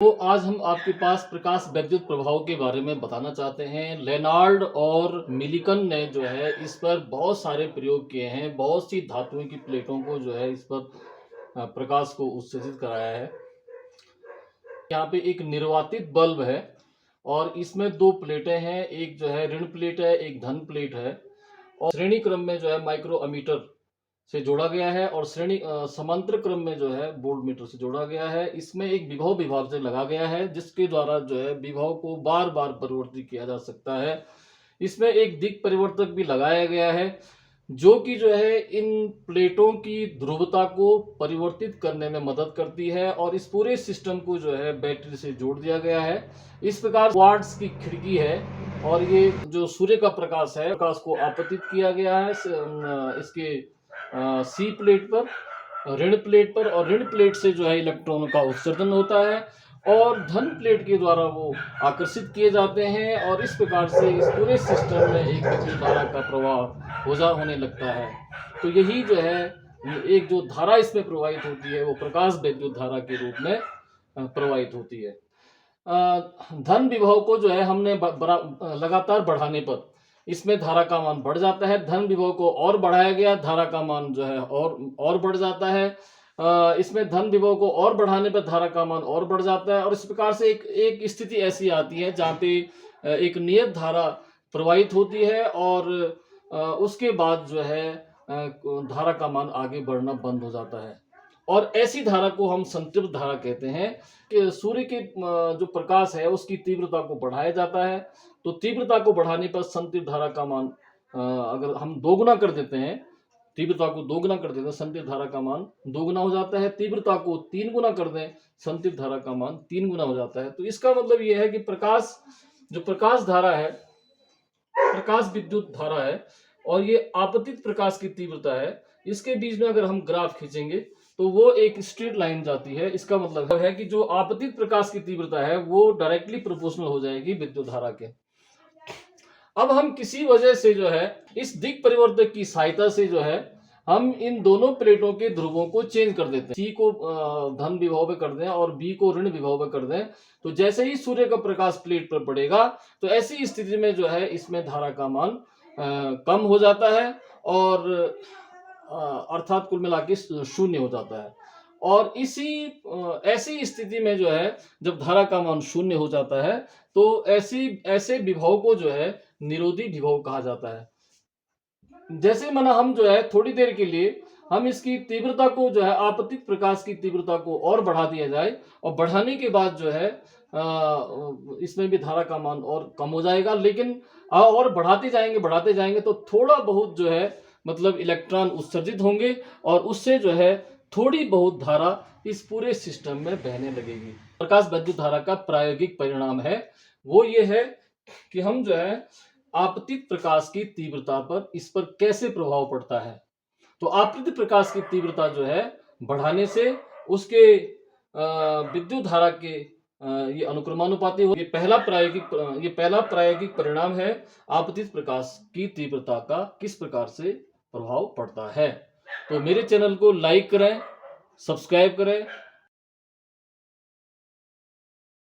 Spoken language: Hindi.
तो आज हम आपके पास प्रकाश वैद्युत प्रभाव के बारे में बताना चाहते हैं। लेनार्ड और मिलिकन ने जो है इस पर बहुत सारे प्रयोग किए हैं। बहुत सी धातुओं की प्लेटों को जो है इस पर प्रकाश को उत्सर्जित कराया है। यहाँ पे एक निर्वातित बल्ब है और इसमें दो प्लेटें हैं। एक जो है ऋण प्लेट है, एक धन प्लेट है और श्रेणी क्रम में जो है माइक्रो अमीटर से जोड़ा गया है और समांतर क्रम में जो है वोल्ट मीटर से जोड़ा गया है। इसमें एक विभव विभाजक लगा गया है जिसके द्वारा जो है विभव को बार बार परिवर्तित किया जा सकता है। इसमें एक दिक् परिवर्तक भी लगाया गया है जो कि जो है इन प्लेटों की ध्रुवता को परिवर्तित करने में मदद करती है और इस पूरे सिस्टम को जो है बैटरी से जोड़ दिया गया है। इस प्रकार क्वार्ट्ज की खिड़की है और ये जो सूर्य का प्रकाश है, प्रकाश को आपतित किया गया है इसके सी प्लेट पर, ऋण प्लेट पर, और ऋण प्लेट से जो है इलेक्ट्रॉन का उत्सर्जन होता है और धन प्लेट के द्वारा वो आकर्षित किए जाते हैं और इस प्रकार से इस पूरे सिस्टम में एक विद्युत धारा का प्रवाह होने लगता है। तो यही जो है एक जो धारा इसमें प्रवाहित होती है वो प्रकाश वैद्युत धारा के रूप में प्रवाहित होती है। धन विभव को जो है हमने लगातार बढ़ाने पर इसमें धारा का मान बढ़ जाता है। धन विभव को और बढ़ाया गया, धारा का मान जो है और बढ़ जाता है। इसमें धन विभव को और बढ़ाने पर धारा का मान और बढ़ जाता है और इस प्रकार से एक स्थिति ऐसी आती है जहाँ पे एक नियत धारा प्रवाहित होती है और उसके बाद जो है धारा का मान आगे बढ़ना बंद हो जाता है और ऐसी धारा को हम संतृप्त धारा कहते हैं। कि सूर्य के जो प्रकाश है उसकी तीव्रता को बढ़ाया जाता है, तो तीव्रता को बढ़ाने पर संतृप्त धारा का मान अगर हम दोगुना कर देते हैं, तीव्रता को दोगुना कर देते हैं, संतृप्त धारा का मान दोगुना हो जाता है। तीव्रता को 3 गुना कर दें, संतृप्त धारा का मान 3 गुना हो जाता है। तो इसका मतलब यह है कि प्रकाश धारा है, प्रकाश विद्युत धारा है और ये आपतित प्रकाश की तीव्रता है। इसके बीच में अगर हम ग्राफ खींचेंगे तो वो एक स्ट्रेट लाइन जाती है। इसका मतलब है कि जो आपतित प्रकाश की तीव्रता है वो डायरेक्टली प्रोपोर्शनल हो जाएगी विद्युत धारा के। अब हम किसी वजह से जो है इस दिक् परिवर्तक की सहायता से जो है हम इन दोनों प्लेटों के ध्रुवों को चेंज कर देते हैं। सी को धन विभव में कर दें और बी को ऋण विभव में कर दें, तो जैसे ही सूर्य का प्रकाश प्लेट पर पड़ेगा तो ऐसी स्थिति में जो है इसमें धारा का मान कम हो जाता है और अर्थात कुल मिला के शून्य हो जाता है। और ऐसी स्थिति में जो है जब धारा का मान शून्य हो जाता है तो ऐसे विभव को जो है निरोधी विभव कहा जाता है। जैसे माना हम जो है थोड़ी देर के लिए हम इसकी तीव्रता को जो है आपतित प्रकाश की तीव्रता को और बढ़ा दिया जाए और बढ़ाने के बाद जो है इसमें भी धारा का मान और कम हो जाएगा, लेकिन और बढ़ाते जाएंगे तो थोड़ा बहुत जो है मतलब इलेक्ट्रॉन उत्सर्जित होंगे और उससे जो है थोड़ी बहुत धारा इस पूरे सिस्टम में बहने लगेगी। प्रकाश वैद्युत धारा का प्रायोगिक परिणाम है वो ये है कि हम जो है आपतित प्रकाश की तीव्रता पर इस पर कैसे प्रभाव पड़ता है। तो आपतित प्रकाश की तीव्रता जो है बढ़ाने से उसके विद्युत धारा के ये अनुक्रमानुपाती हो। ये पहला प्रायोगिक परिणाम है आपतित प्रकाश की तीव्रता का किस प्रकार से प्रभाव पड़ता है। तो मेरे चैनल को लाइक करें, सब्सक्राइब करें